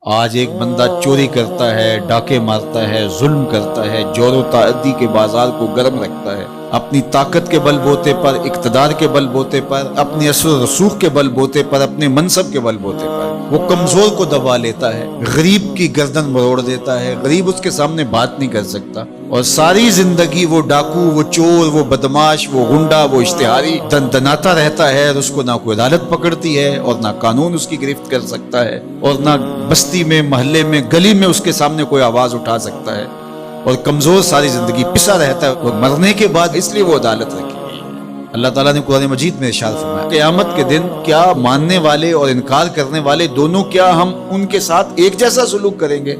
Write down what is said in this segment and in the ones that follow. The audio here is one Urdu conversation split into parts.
آج ایک بندہ چوری کرتا ہے، ڈاکے مارتا ہے، ظلم کرتا ہے، جور و تعدی کے بازار کو گرم رکھتا ہے، اپنی طاقت کے بل بوتے پر، اقتدار کے بل بوتے پر، اپنی اثر و رسوخ کے بل بوتے پر، اپنے منصب کے بل بوتے پر وہ کمزور کو دبا لیتا ہے، غریب کی گردن مروڑ دیتا ہے، غریب اس کے سامنے بات نہیں کر سکتا، اور ساری زندگی وہ ڈاکو، وہ چور، وہ بدماش، وہ غنڈا، وہ اشتہاری دندناتا رہتا ہے، اور اس کو نہ کوئی عدالت پکڑتی ہے اور نہ قانون اس کی گرفت کر سکتا ہے، اور نہ بستی میں، محلے میں، گلی میں اس کے سامنے کوئی آواز اٹھا سکتا ہے، اور کمزور ساری زندگی پسا رہتا ہے، اور مرنے کے بعد اس لیے وہ عدالت رکھی گئی ہے۔ اللہ تعالیٰ نے قرآن مجید میں ارشاد فرمایا قیامت کے دن کیا ماننے والے اور انکار کرنے والے دونوں، کیا ہم ان کے ساتھ ایک جیسا سلوک کریں گے؟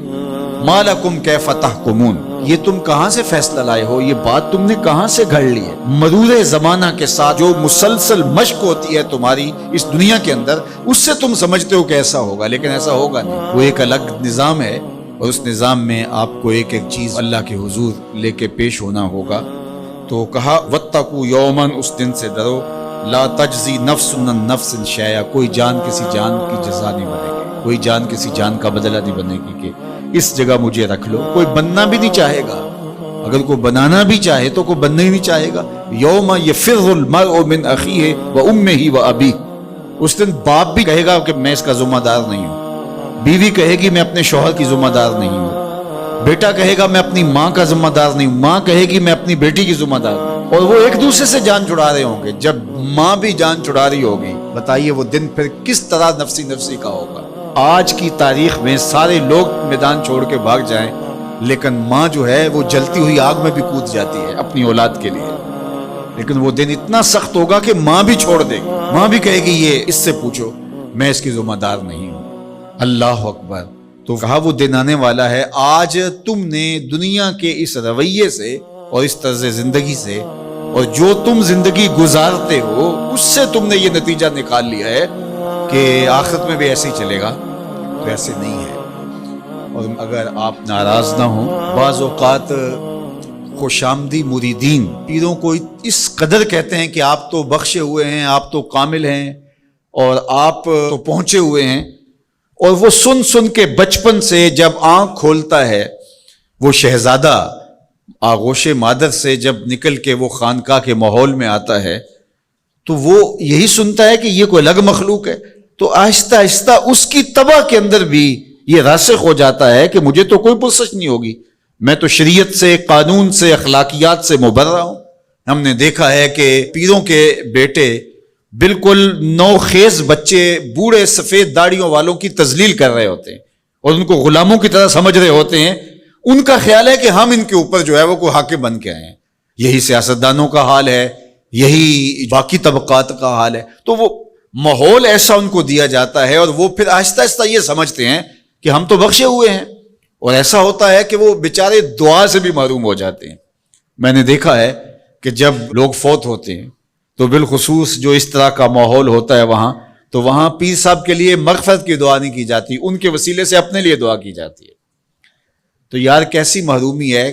ما لکم کیف تحکمون، یہ تم کہاں سے فیصلہ لائے ہو، یہ بات تم نے کہاں سے گھڑ لی ہے؟ مرور زمانہ کے ساتھ جو مسلسل مشق ہوتی ہے تمہاری اس دنیا کے اندر، اس سے تم سمجھتے ہو کہ ایسا ہوگا، لیکن ایسا ہوگا نہیں۔ وہ ایک الگ نظام ہے، اور اس نظام میں آپ کو ایک ایک چیز اللہ کے حضور لے کے پیش ہونا ہوگا۔ تو کہا واتقوا یوما، اس دن سے ڈرو، لا تجزی نفس عن نفس شیئا، کوئی جان کسی جان کی جزا نہیں بنے گی، کوئی جان کسی جان کا بدلہ نہیں بنے گی کہ اس جگہ مجھے رکھ لو۔ کوئی بننا بھی نہیں چاہے گا، اگر کوئی بنانا بھی چاہے تو کوئی بننا ہی نہیں چاہے گا۔ یوم یفر المرء من اخیہ وامہ وابیہ، اس دن باپ بھی کہے گا کہ میں اس کا ذمہ دار نہیں ہوں، بیوی کہے گی میں اپنے شوہر کی ذمہ دار نہیں ہوں، بیٹا کہے گا میں اپنی ماں کا ذمہ دار نہیں ہوں، ماں کہے گی میں اپنی بیٹی کی ذمہ دار ہوں، اور وہ ایک دوسرے سے جان چھڑا رہے ہوں گے۔ جب ماں بھی جان چھڑا رہی ہوگی، بتائیے وہ دن پھر کس طرح نفسی نفسی کا ہوگا۔ آج کی تاریخ میں سارے لوگ میدان چھوڑ کے بھاگ جائیں، لیکن ماں جو ہے وہ جلتی ہوئی آگ میں بھی کود جاتی ہے اپنی اولاد کے لیے، لیکن وہ دن اتنا سخت ہوگا کہ ماں بھی چھوڑ دے گی، ماں بھی کہے گی یہ اس سے پوچھو، میں اس کی ذمہ دار نہیں ہوں۔ اللہ اکبر۔ تو کہا وہ دن آنے والا ہے، آج تم نے دنیا کے اس رویے سے اور اس طرز زندگی سے اور جو تم زندگی گزارتے ہو اس سے تم نے یہ نتیجہ نکال لیا ہے کہ آخرت میں بھی ایسے ہی چلے گا، تو ایسے نہیں ہے۔ اور اگر آپ ناراض نہ ہوں، بعض اوقات خوش آمدی مریدین پیروں کو اس قدر کہتے ہیں کہ آپ تو بخشے ہوئے ہیں، آپ تو کامل ہیں، اور آپ تو پہنچے ہوئے ہیں، اور وہ سن سن کے بچپن سے جب آنکھ کھولتا ہے وہ شہزادہ آغوش مادر سے جب نکل کے وہ خانقاہ کے ماحول میں آتا ہے تو وہ یہی سنتا ہے کہ یہ کوئی الگ مخلوق ہے، تو آہستہ آہستہ اس کی طبع کے اندر بھی یہ راسخ ہو جاتا ہے کہ مجھے تو کوئی پرسش نہیں ہوگی، میں تو شریعت سے، قانون سے، اخلاقیات سے مبرہ ہوں۔ ہم نے دیکھا ہے کہ پیروں کے بیٹے بالکل نوخیز بچے بوڑھے سفید داڑیوں والوں کی تذلیل کر رہے ہوتے ہیں اور ان کو غلاموں کی طرح سمجھ رہے ہوتے ہیں، ان کا خیال ہے کہ ہم ان کے اوپر جو ہے وہ کوئی حاکم بن کے آئے ہیں۔ یہی سیاستدانوں کا حال ہے، یہی باقی طبقات کا حال ہے۔ تو وہ ماحول ایسا ان کو دیا جاتا ہے، اور وہ پھر آہستہ آہستہ یہ سمجھتے ہیں کہ ہم تو بخشے ہوئے ہیں، اور ایسا ہوتا ہے کہ وہ بیچارے دعا سے بھی محروم ہو جاتے ہیں۔ میں نے دیکھا ہے کہ جب لوگ فوت ہوتے ہیں تو بالخصوص جو اس طرح کا ماحول ہوتا ہے وہاں، تو وہاں پیر صاحب کے لیے مغفرت کی دعا نہیں کی جاتی، ان کے وسیلے سے اپنے لیے دعا کی جاتی ہے۔ تو یار کیسی محرومی ہے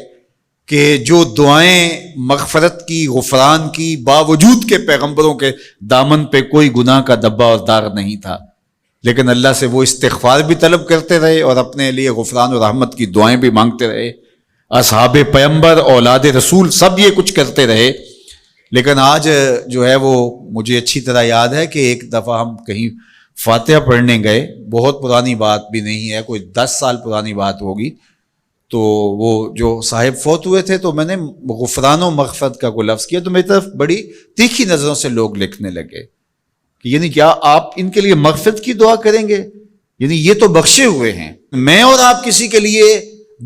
کہ جو دعائیں مغفرت کی، غفران کی، باوجود کے پیغمبروں کے دامن پہ کوئی گناہ کا دبا اور داغ نہیں تھا، لیکن اللہ سے وہ استغفار بھی طلب کرتے رہے اور اپنے لیے غفران و رحمت کی دعائیں بھی مانگتے رہے۔ اصحاب پیغمبر، اولاد رسول سب یہ کچھ کرتے رہے، لیکن آج جو ہے وہ مجھے اچھی طرح یاد ہے کہ ایک دفعہ ہم کہیں فاتحہ پڑھنے گئے، بہت پرانی بات بھی نہیں ہے، کوئی 10 سال پرانی بات ہوگی، تو وہ جو صاحب فوت ہوئے تھے تو میں نے غفران و مغفرت کا کوئی لفظ کیا تو میری طرف بڑی تیکھی نظروں سے لوگ لکھنے لگے کہ یعنی کیا آپ ان کے لیے مغفرت کی دعا کریں گے؟ یعنی یہ تو بخشے ہوئے ہیں، میں اور آپ کسی کے لیے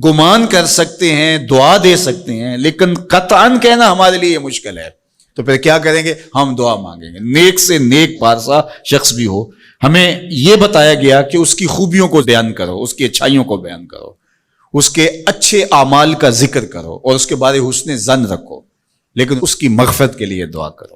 گمان کر سکتے ہیں، دعا دے سکتے ہیں، لیکن قطعاً کہنا ہمارے لیے یہ مشکل ہے۔ تو پھر کیا کریں گے؟ ہم دعا مانگیں گے، نیک سے نیک پارسا شخص بھی ہو، ہمیں یہ بتایا گیا کہ اس کی خوبیوں کو بیان کرو، اس کی اچھائیوں کو بیان کرو، اس کے اچھے اعمال کا ذکر کرو اور اس کے بارے حسن ظن رکھو، لیکن اس کی مغفرت کے لیے دعا کرو۔